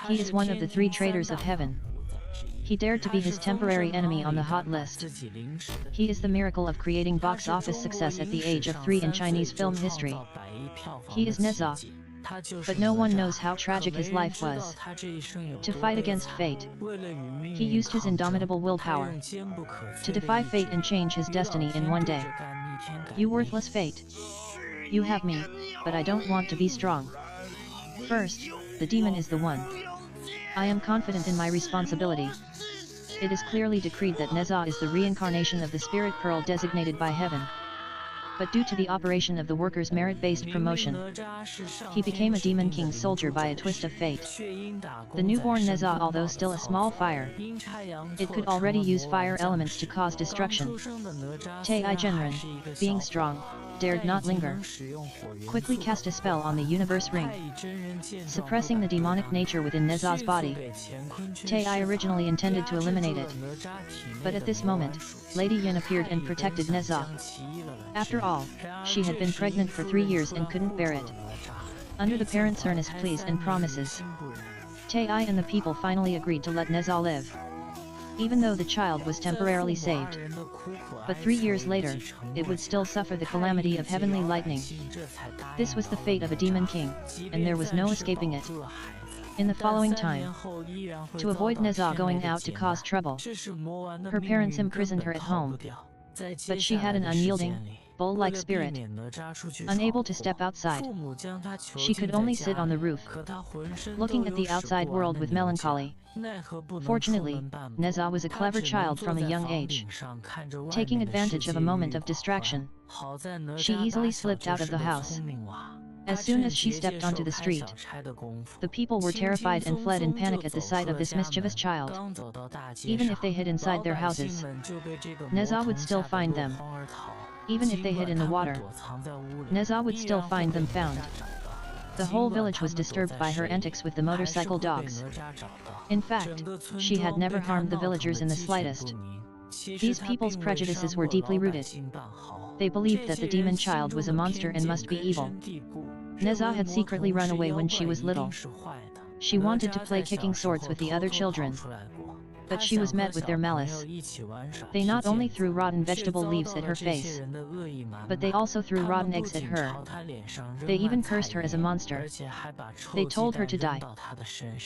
He is one of the three traitors of heaven. He dared to be his temporary enemy on the hot list. He is the miracle of creating box office success at the age of 3 in Chinese film history. He is Nezha. But no one knows how tragic his life was. To fight against fate, he used his indomitable willpower to defy fate and change his destiny in one day. You worthless fate! You have me, but I don't want to be strong. First, the demon is the one. I am confident in my responsibility. It is clearly decreed that Nezha is the reincarnation of the spirit pearl designated by heaven. But due to the operation of the worker's merit-based promotion, he became a demon king soldier by a twist of fate. The newborn Nezha, although still a small fire, it could already use fire elements to cause destruction. Tai Genren, being strong, dared not linger. Quickly cast a spell on the universe ring, suppressing the demonic nature within Nezha's body. Tai originally intended to eliminate it, but at this moment, Lady Yin appeared and protected Nezha. After all, she had been pregnant for 3 years and couldn't bear it. Under the parents' earnest pleas and promises, Tai and the people finally agreed to let Nezha live, even though the child was temporarily saved. But 3 years later, it would still suffer the calamity of heavenly lightning. This was the fate of a demon king, and there was no escaping it. In the following time, to avoid Nezha going out to cause trouble, her parents imprisoned her at home. But she had an unyielding, bull-like spirit. Unable to step outside, she could only sit on the roof, looking at the outside world with melancholy. Fortunately, Nezha was a clever child from a young age. Taking advantage of a moment of distraction, she easily slipped out of the house. As soon as she stepped onto the street, the people were terrified and fled in panic at the sight of this mischievous child. Even if they hid inside their houses, Nezha would still find them. Even if they hid in the water, Nezha would still find them found. The whole village was disturbed by her antics with the motorcycle dogs. In fact, she had never harmed the villagers in the slightest. These people's prejudices were deeply rooted. They believed that the demon child was a monster and must be evil. Nezha had secretly run away when she was little. She wanted to play kicking swords with the other children, but she was met with their malice. They not only threw rotten vegetable leaves at her face, but they also threw rotten eggs at her. They even cursed her as a monster. They told her to die.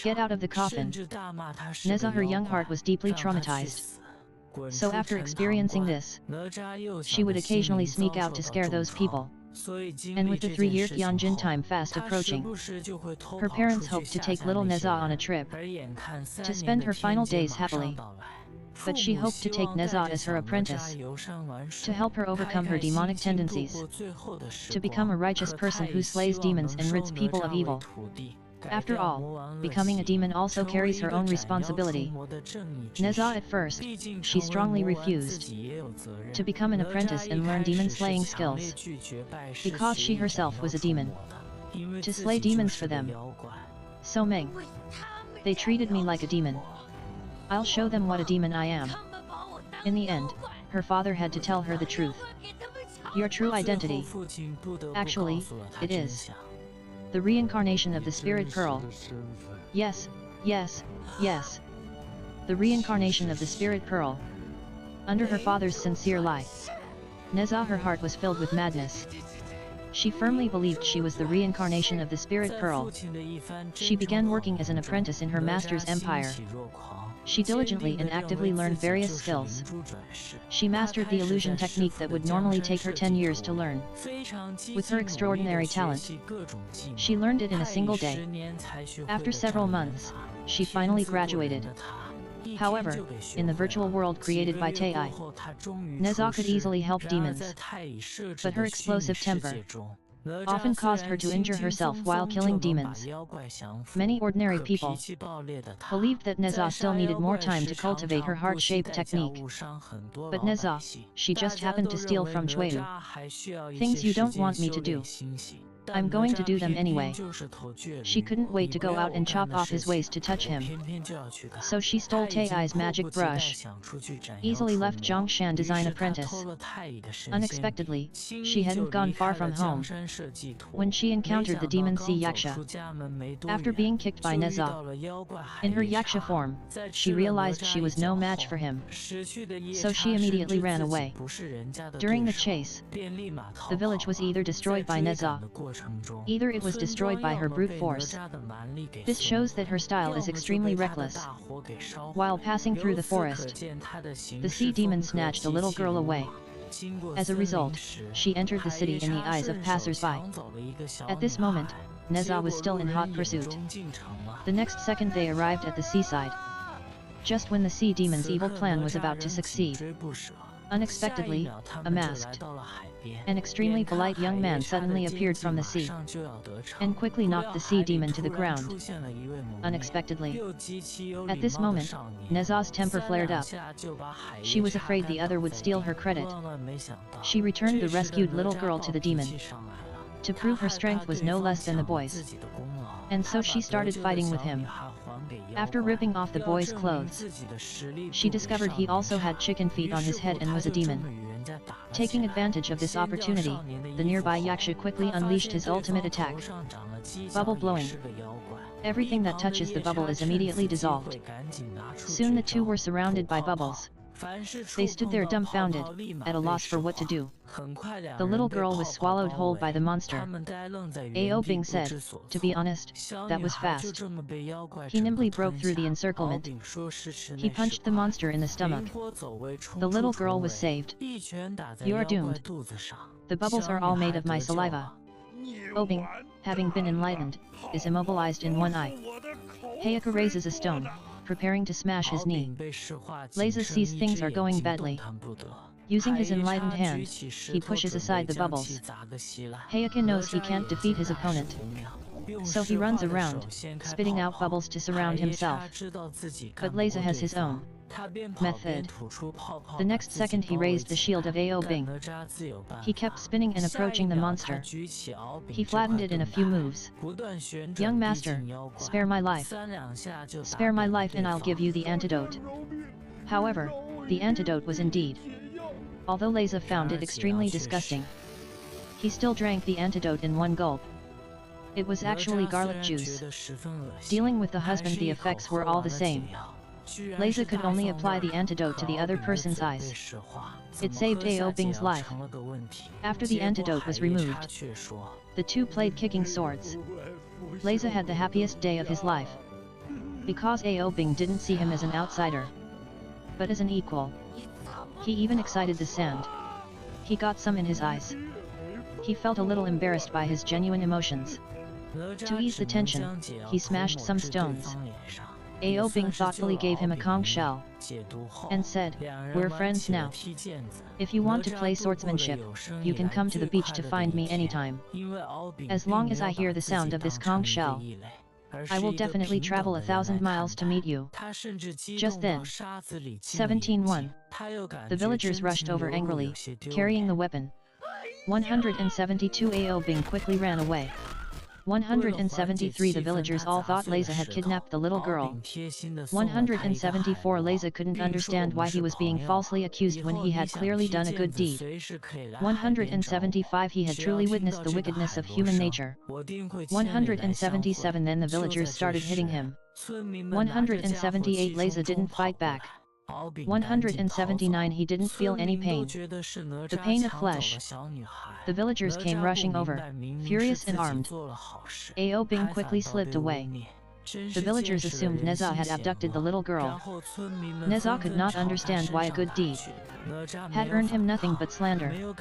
Get out of the coffin. Nezha, her young heart was deeply traumatized. So after experiencing this, she would occasionally sneak out to scare those people. And with the 3-year Tianjin time fast approaching, her parents hoped to take little Nezha on a trip to spend her final days happily. But she hoped to take Nezha as her apprentice, to help her overcome her demonic tendencies, to become a righteous person who slays demons and rids people of evil. After all, becoming a demon also carries her own responsibility. Nezha at first, she strongly refused to become an apprentice and learn demon-slaying skills, because she herself was a demon, to slay demons for them. So Meng, they treated me like a demon. I'll show them what a demon I am. In the end, her father had to tell her the truth. Your true identity. Actually, it is the reincarnation of the spirit pearl. Yes, yes, yes. The reincarnation of the spirit pearl. Under her father's sincere lie, Nezha, her heart was filled with madness. She firmly believed she was the reincarnation of the spirit pearl. She began working as an apprentice in her master's empire. She diligently and actively learned various skills. She mastered the illusion technique that would normally take her 10 years to learn. With her extraordinary talent, she learned it in a single day. After several months, she finally graduated. However, in the virtual world created by Tai, Nezha could easily help demons, but her explosive temper often caused her to injure herself while killing demons. Many ordinary people believed that Nezha still needed more time to cultivate her heart-shaped technique. But Nezha, she just happened to steal from Chueyu. Things you don't want me to do. I'm going to do them anyway. She couldn't wait to go out and chop off his waist to touch him. So she stole Tai's magic brush. Easily left Zhongshan design apprentice. Unexpectedly, she hadn't gone far from home when she encountered the demon sea Yaksha. After being kicked by Nezha in her Yaksha form, she realized she was no match for him. So she immediately ran away. During the chase, the village was either destroyed by Nezha, either it was destroyed by her brute force. This shows that her style is extremely reckless. While passing through the forest, the sea demon snatched a little girl away. As a result, she entered the city in the eyes of passers-by. At this moment, Nezha was still in hot pursuit. The next second they arrived at the seaside. Just when the sea demon's evil plan was about to succeed, unexpectedly, a masked and extremely polite young man suddenly appeared from the sea, and quickly knocked the sea demon to the ground. Unexpectedly. At this moment, Nezha's temper flared up. She was afraid the other would steal her credit. She returned the rescued little girl to the demon, to prove her strength was no less than the boy's. And so she started fighting with him. After ripping off the boy's clothes, she discovered he also had chicken feet on his head and was a demon. Taking advantage of this opportunity, the nearby Yaksha quickly unleashed his ultimate attack. Bubble blowing. Everything that touches the bubble is immediately dissolved. Soon the two were surrounded by bubbles. They stood there dumbfounded, at a loss for what to do. The little girl was swallowed whole by the monster. Ao Bing said, "To be honest, that was fast." He nimbly broke through the encirclement. He punched the monster in the stomach. The little girl was saved. "You are doomed. The bubbles are all made of my saliva." Ao Bing, having been enlightened, is immobilized in one eye. Hayaka raises a stone, preparing to smash his knee. Leza sees things are going badly. Using his enlightened hand, he pushes aside the bubbles. Hayaka knows he can't defeat his opponent, so he runs around, spitting out bubbles to surround himself. But Leza has his own method. The next second he raised the shield of Ao Bing. He kept spinning and approaching the monster. He flattened it in a few moves. "Young master, spare my life. Spare my life and I'll give you the antidote." However, the antidote was indeed. Although Leza found it extremely disgusting, he still drank the antidote in one gulp. It was actually garlic juice. Dealing with the husband, the effects were all the same. Leza could only apply the antidote to the other person's eyes. It saved Ao Bing's life. After the antidote was removed, the two played kicking swords. Leza had the happiest day of his life, because Ao Bing didn't see him as an outsider, but as an equal. He even excited the sand. He got some in his eyes. He felt a little embarrassed by his genuine emotions. To ease the tension, he smashed some stones. Ao Bing thoughtfully gave him a conch shell, and said, "We're friends now. If you want to play swordsmanship, you can come to the beach to find me anytime. As long as I hear the sound of this conch shell, I will definitely travel 1,000 miles to meet you." Just then, 17:1. The villagers rushed over angrily, carrying the weapon. 172 Ao Bing quickly ran away. 173 The villagers all thought Leza had kidnapped the little girl. 174 Leza couldn't understand why he was being falsely accused when he had clearly done a good deed. 175 He had truly witnessed the wickedness of human nature. 177 Then the villagers started hitting him. 178 Leza didn't fight back. 179 He didn't feel any pain. The pain of flesh. The villagers came rushing over, furious and armed. Ao Bing quickly slipped away. The villagers assumed Nezha had abducted the little girl. Nezha could not understand why a good deed had earned him nothing but slander.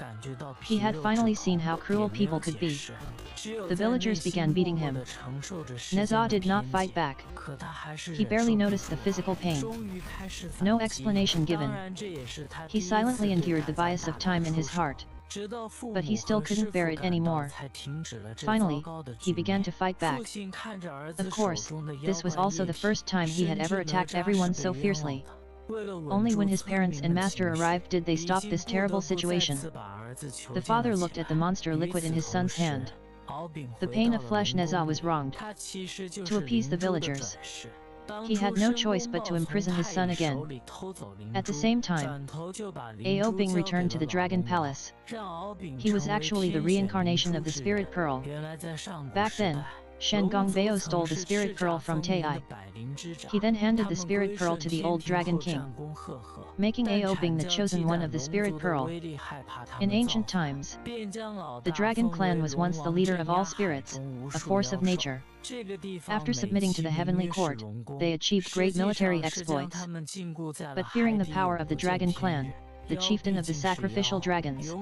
He had finally seen how cruel people could be. The villagers began beating him. Nezha did not fight back. He barely noticed the physical pain. No explanation given. He silently endured the bias of time in his heart. But he still couldn't bear it anymore. Finally, he began to fight back. Of course, this was also the first time he had ever attacked everyone so fiercely. Only when his parents and master arrived did they stop this terrible situation. The father looked at the monster liquid in his son's hand. The pain of flesh Nezha was wronged. To appease the villagers, he had no choice but to imprison his son again. At the same time, Ao Bing returned to the Dragon Palace. He was actually the reincarnation of the Spirit Pearl. Back then, Shen Gongbeo stole the Spirit Pearl from Tai. He then handed the Spirit Pearl to the old Dragon King, making Ao Bing the chosen one of the Spirit Pearl. In ancient times, the Dragon Clan was once the leader of all spirits, a force of nature. After submitting to the heavenly court, they achieved great military exploits. But fearing the power of the Dragon Clan, the chieftain of the sacrificial dragons,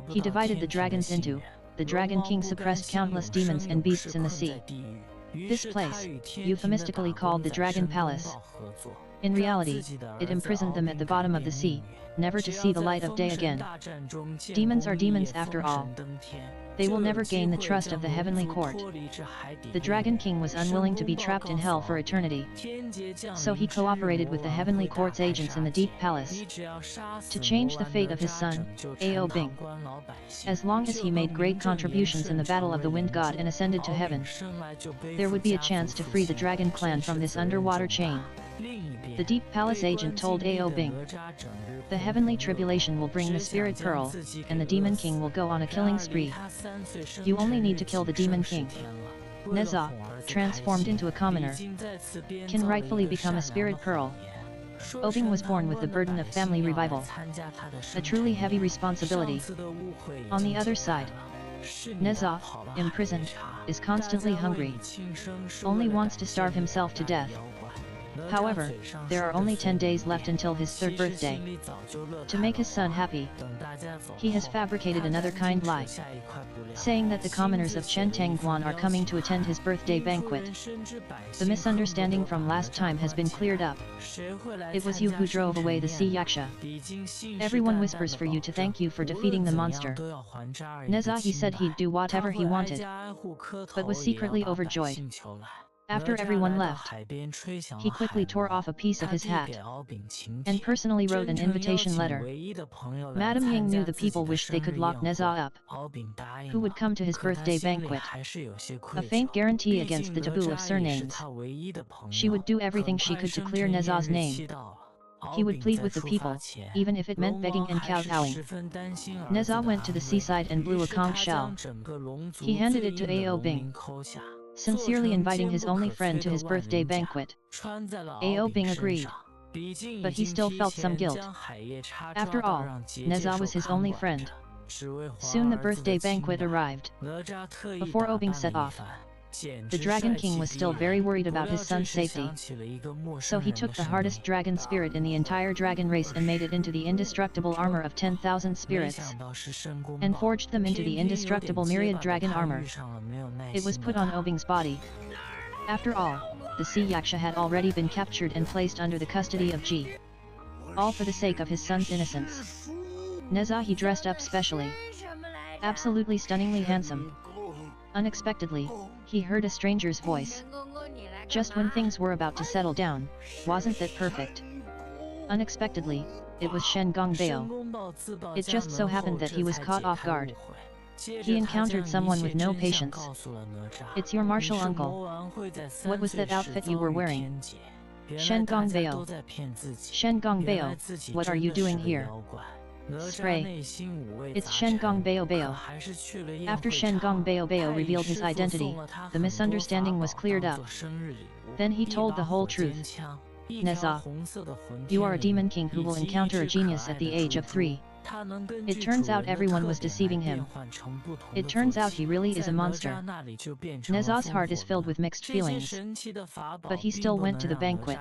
he divided the dragons into. The Dragon King suppressed countless demons and beasts in the sea. This place, euphemistically called the Dragon Palace. In reality, it imprisoned them at the bottom of the sea, never to see the light of day again. Demons are demons after all. They will never gain the trust of the heavenly court. The Dragon King was unwilling to be trapped in hell for eternity. So he cooperated with the heavenly court's agents in the Deep Palace to change the fate of his son, Ao Bing. As long as he made great contributions in the battle of the Wind God and ascended to heaven, there would be a chance to free the Dragon Clan from this underwater chain. The Deep Palace agent told Ao Bing, "The heavenly tribulation will bring the Spirit Pearl, and the Demon King will go on a killing spree. You only need to kill the Demon King. Nezha, transformed into a commoner, can rightfully become a Spirit Pearl." Ao Bing was born with the burden of family revival, a truly heavy responsibility. On the other side, Nezha, imprisoned, is constantly hungry, only wants to starve himself to death. However, there are only 10 days left until his 3rd birthday. To make his son happy, he has fabricated another kind lie, saying that the commoners of Chen Tangguan are coming to attend his birthday banquet. The misunderstanding from last time has been cleared up. It was you who drove away the sea yaksha. Everyone whispers for you to thank you for defeating the monster. Nezha, he said he'd do whatever he wanted, but was secretly overjoyed. After everyone left, he quickly tore off a piece of his hat and personally wrote an invitation letter. Madame Ying knew the people wished they could lock Nezha up. Who would come to his birthday banquet? A faint guarantee against the taboo of surnames. She would do everything she could to clear Nezha's name. He would plead with the people, even if it meant begging and kowtowing. Nezha went to the seaside and blew a conch shell. He handed it to Ao Bing, sincerely inviting his only friend to his birthday banquet. Ao Bing agreed, but he still felt some guilt. After all, Nezha was his only friend. Soon the birthday banquet arrived. Before Ao Bing set off, the Dragon King was still very worried about his son's safety. So he took the hardest dragon spirit in the entire dragon race and made it into the indestructible armor of 10,000 spirits, and forged them into the indestructible myriad dragon armor. It was put on Ao Bing's body. After all, the sea yaksha had already been captured and placed under the custody of Ji. All for the sake of his son's innocence. Nezha, he dressed up specially, absolutely stunningly handsome. Unexpectedly, he heard a stranger's voice. Just when things were about to settle down, wasn't that perfect? Unexpectedly, it was Shen Gongbeo. It just so happened that he was caught off guard. He encountered someone with no patience. "It's your martial uncle. What was that outfit you were wearing?" "Shen Gongbeo. Shen Gongbeo, what are you doing here?" "Spray. It's Shen Gongbeo Bao." After Shen Gongbeo Bao revealed his identity, the misunderstanding was cleared up. Then he told the whole truth. "Nezha, you are a demon king who will encounter a genius at the age of 3. It turns out everyone was deceiving him. It turns out he really is a monster." Nezha's heart is filled with mixed feelings, but he still went to the banquet.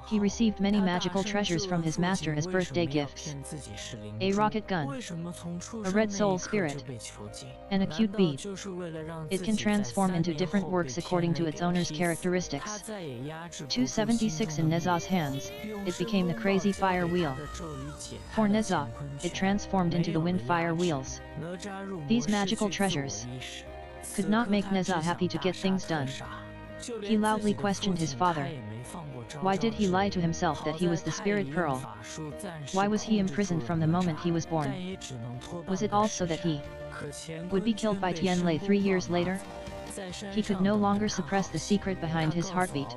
He received many magical treasures from his master as birthday gifts. A rocket gun, a red soul spirit, and a cute bead. It can transform into different works according to its owner's characteristics. 276 in Nezha's hands, it became the crazy fire wheel. For Nezha, it transformed into the wind fire wheels. These magical treasures could not make Nezha happy to get things done. He loudly questioned his father, Why did he lie to himself that he was the Spirit Pearl? Why was he imprisoned from the moment he was born? Was it also that he would be killed by Tianlei 3 years later? He could no longer suppress the secret behind his heartbeat.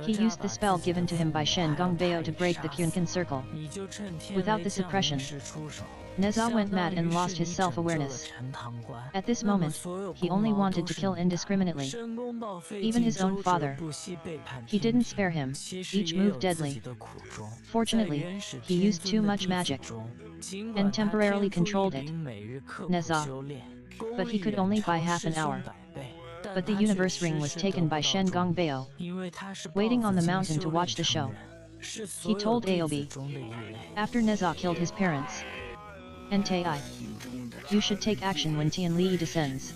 He used the spell given to him by Shen Gongbeo to break the Qunkan circle. Without the suppression, Nezha went mad and lost his self-awareness. At this moment, he only wanted to kill indiscriminately. Even his own father. He didn't spare him, each move deadly. Fortunately, he used too much magic and temporarily controlled it. Nezha. But he could only buy half an hour. But the universe ring was taken by Shen Gongbeo, waiting on the mountain to watch the show. He told Aobi, after Nezha killed his parents, Ntai, you should take action when Tianli descends.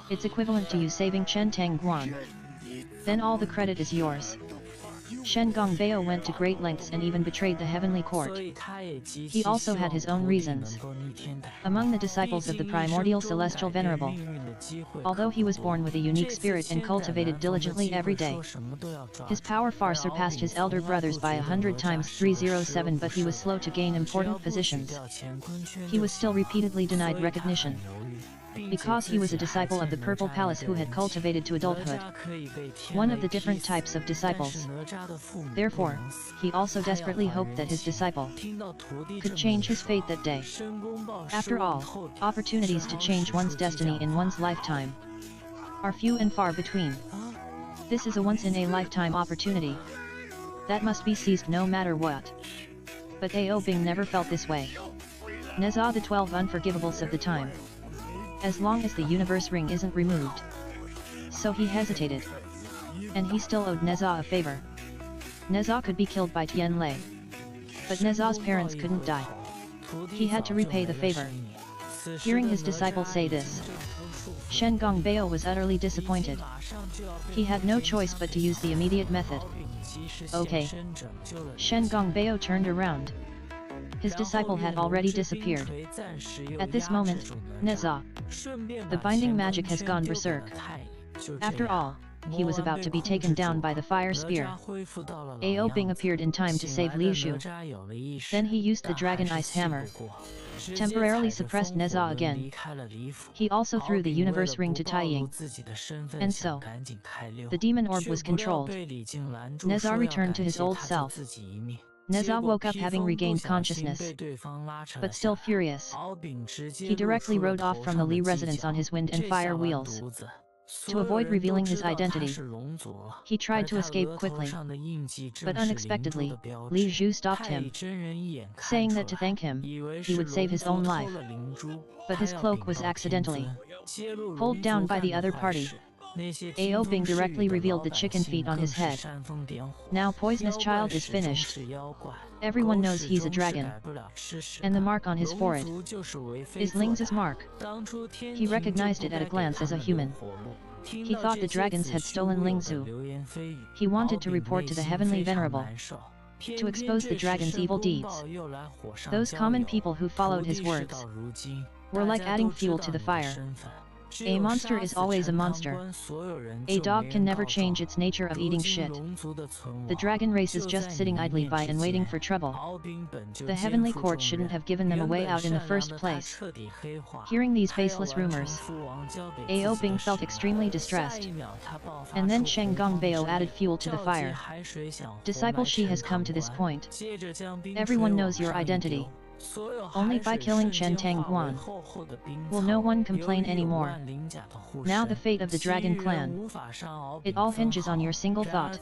It's equivalent to you saving Chen Tangguan. Then all the credit is yours. Shen Gongbeo went to great lengths and even betrayed the heavenly court. He also had his own reasons. Among the disciples of the primordial celestial venerable, although he was born with a unique spirit and cultivated diligently every day, his power far surpassed his elder brothers by 100 times 307, but he was slow to gain important positions. He was still repeatedly denied recognition. Because he was a disciple of the Purple Palace who had cultivated to adulthood, one of the different types of disciples. Therefore, he also desperately hoped that his disciple could change his fate that day. After all, opportunities to change one's destiny in one's lifetime are few and far between. This is a once-in-a-lifetime opportunity that must be seized no matter what. But Ao Bing never felt this way. Nezha the 12 unforgivables of the time. As long as the universe ring isn't removed. So he hesitated. And he still owed Nezha a favor. Nezha could be killed by Tianlei. But Nezha's parents couldn't die. He had to repay the favor. Hearing his disciple say this, Shen Gongbeo was utterly disappointed. He had no choice but to use the immediate method. Okay. Shen Gongbeo turned around. His disciple had already disappeared. At this moment, Nezha, the binding magic has gone berserk. After all, he was about to be taken down by the fire spear. Ao Bing appeared in time to save Li Zhu. Then he used the dragon ice hammer, temporarily suppressed Nezha again. He also threw the universe ring to Taiying. And so, the demon orb was controlled. Nezha returned to his old self. Nezha woke up having regained consciousness, but still furious. He directly rode off from the Li residence on his wind and fire wheels. To avoid revealing his identity, he tried to escape quickly, but unexpectedly, Li Zhu stopped him, saying that to thank him, he would save his own life. But his cloak was accidentally pulled down by the other party. Ao Bing directly revealed the chicken feet on his head. Now Poisonous Child is finished. Everyone knows he's a dragon. And the mark on his forehead is Ling's mark. He recognized it at a glance as a human. He thought the dragons had stolen Lingzu. He wanted to report to the Heavenly Venerable, to expose the dragon's evil deeds. Those common people who followed his words were like adding fuel to the fire. A monster is always a monster. A dog can never change its nature of eating shit. The dragon race is just sitting idly by and waiting for trouble. The heavenly court shouldn't have given them a way out in the first place. Hearing these baseless rumors, Ao Bing felt extremely distressed. And then Shen Gongbeo added fuel to the fire. Disciple, she has come to this point. Everyone knows your identity. Only by killing Chen Tangguan will no one complain anymore. Now the fate of the Dragon Clan, it all hinges on your single thought.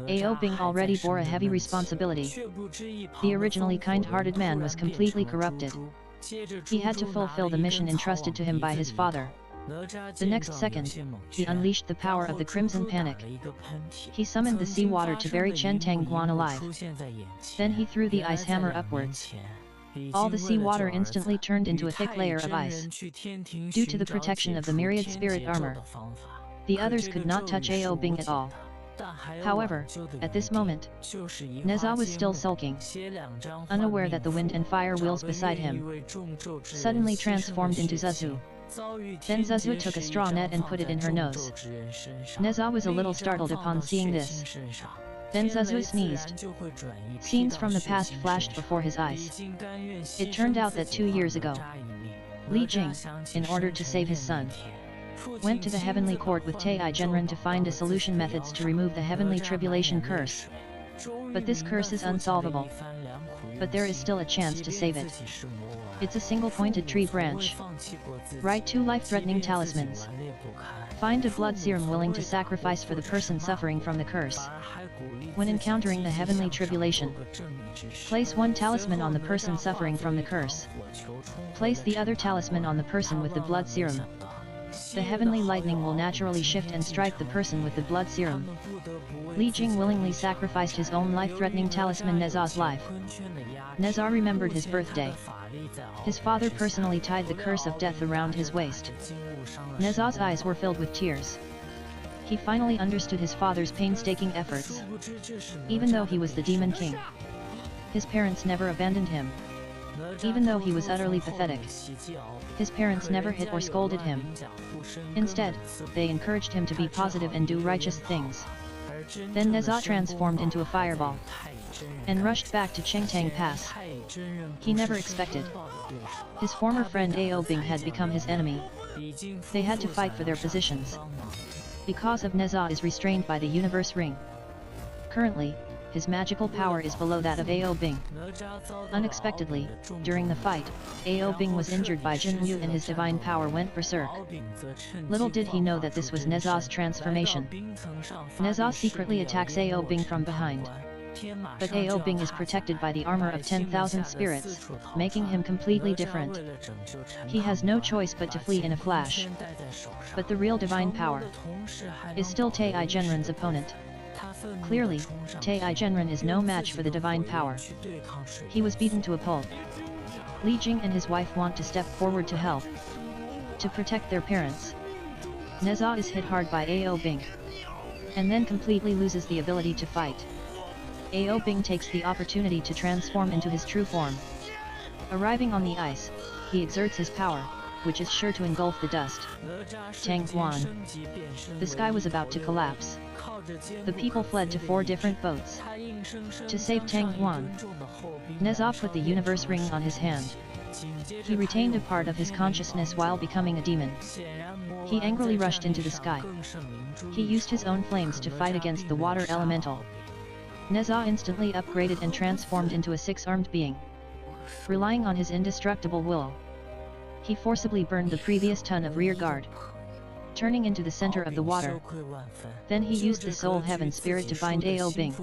Ao Bing already bore a heavy responsibility. The originally kind-hearted man was completely corrupted. He had to fulfill the mission entrusted to him by his father. The next second, he unleashed the power of the Crimson Panic. He summoned the seawater to bury Chen Tangguan alive. Then he threw the ice hammer upwards. All the seawater instantly turned into a thick layer of ice. Due to the protection of the myriad spirit armor, the others could not touch Ao Bing at all. However, at this moment, Nezha was still sulking, unaware that the wind and fire wheels beside him suddenly transformed into Zuzu. Then Zezhu took a straw net and put it in her nose. Nezha was a little startled upon seeing this. Then Zezhu sneezed. Scenes from the past flashed before his eyes. It turned out that 2 years ago, Li Jing, in order to save his son, went to the heavenly court with Tai Genren to find a solution methods to remove the heavenly tribulation curse. But this curse is unsolvable. But there is still a chance to save it. It's a single pointed tree branch. Write 2 life-threatening talismans. Find a blood serum willing to sacrifice for the person suffering from the curse. When encountering the heavenly tribulation, place 1 talisman on the person suffering from the curse. Place the other talisman on the person with the blood serum. The heavenly lightning will naturally shift and strike the person with the blood serum. Li Jing willingly sacrificed his own life-threatening talisman Nezha's life. Nezha remembered his birthday. His father personally tied the curse of death around his waist. Nezha's eyes were filled with tears. He finally understood his father's painstaking efforts. Even though he was the Demon King, his parents never abandoned him. Even though he was utterly pathetic, his parents never hit or scolded him. Instead, they encouraged him to be positive and do righteous things. Then Nezha transformed into a fireball and rushed back to Chengtang Pass. He never expected his former friend Ao Bing had become his enemy. They had to fight for their positions. Because of Nezha is restrained by the universe ring. Currently, his magical power is below that of Ao Bing. Unexpectedly, during the fight, Ao Bing was injured by Jin Wu and his divine power went berserk. Little did he know that this was Nezha's transformation. Nezha secretly attacks Ao Bing from behind. But Ao Bing is protected by the armor of 10,000 spirits, making him completely different. He has no choice but to flee in a flash. But the real divine power is still Tai Genren's opponent. Clearly, Tai Genren is no match for the divine power. He was beaten to a pulp. Li Jing and his wife want to step forward to help, to protect their parents. Nezha is hit hard by Ao Bing, and then completely loses the ability to fight. Ao Bing takes the opportunity to transform into his true form. Arriving on the ice, he exerts his power, which is sure to engulf the dust. Tang Guan. The sky was about to collapse. The people fled to 4 different boats. To save Tang Guan, Nezha put the universe ring on his hand. He retained a part of his consciousness while becoming a demon. He angrily rushed into the sky. He used his own flames to fight against the water elemental. Nezha instantly upgraded and transformed into a 6-armed being. Relying on his indestructible will, he forcibly burned the previous ton of rear guard, turning into the center of the water. Then he used the Soul Heaven Spirit to bind Ao Bing.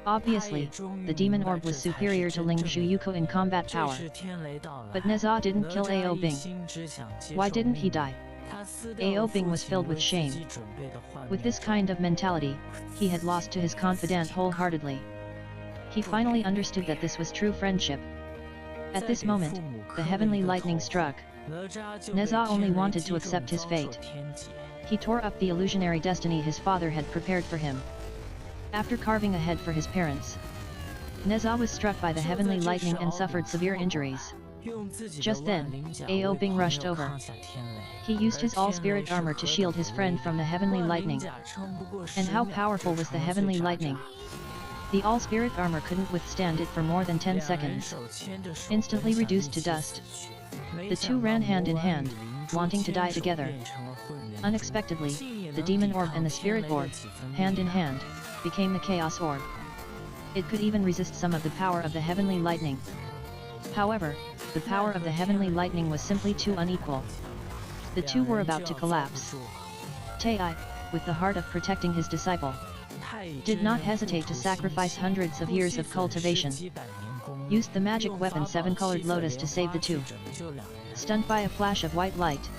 Obviously, the Demon Orb was superior to Ling Shu Yuko in combat power. But Nezha didn't kill Ao Bing. Why didn't he die? Ao Bing was filled with shame. With this kind of mentality, he had lost to his confidant wholeheartedly. He finally understood that this was true friendship. At this moment, the heavenly lightning struck. Nezha only wanted to accept his fate. He tore up the illusionary destiny his father had prepared for him. After carving a head for his parents, Nezha was struck by the heavenly lightning and suffered severe injuries. Just then, Ao Bing rushed over. He used his all-spirit armor to shield his friend from the heavenly lightning. And how powerful was the heavenly lightning? The all-spirit armor couldn't withstand it for more than 10 seconds. Instantly reduced to dust. The two ran hand in hand, wanting to die together. Unexpectedly, the Demon Orb and the Spirit Orb, hand in hand, became the Chaos Orb. It could even resist some of the power of the heavenly lightning. However, the power of the heavenly lightning was simply too unequal. The two were about to collapse. Tai, with the heart of protecting his disciple, did not hesitate to sacrifice hundreds of years of cultivation. Used the magic weapon 7-colored lotus to save the two. Stunned by a flash of white light,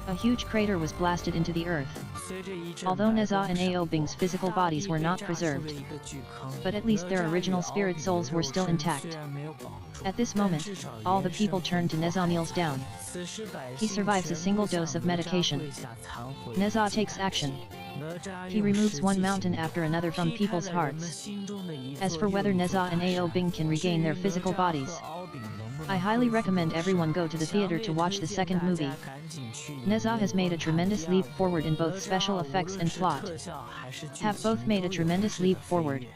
a huge crater was blasted into the earth. Although Nezha and Ao Bing's physical bodies were not preserved, but at least their original spirit souls were still intact. At this moment, all the people turned to Nezha kneels down. He survives a single dose of medication. Nezha takes action. He removes one mountain after another from people's hearts. As for whether Nezha and Ao Bing can regain their physical bodies, I highly recommend everyone go to the theater to watch the second movie. Nezha has made a tremendous leap forward in both special effects and plot. Have both made a tremendous leap forward.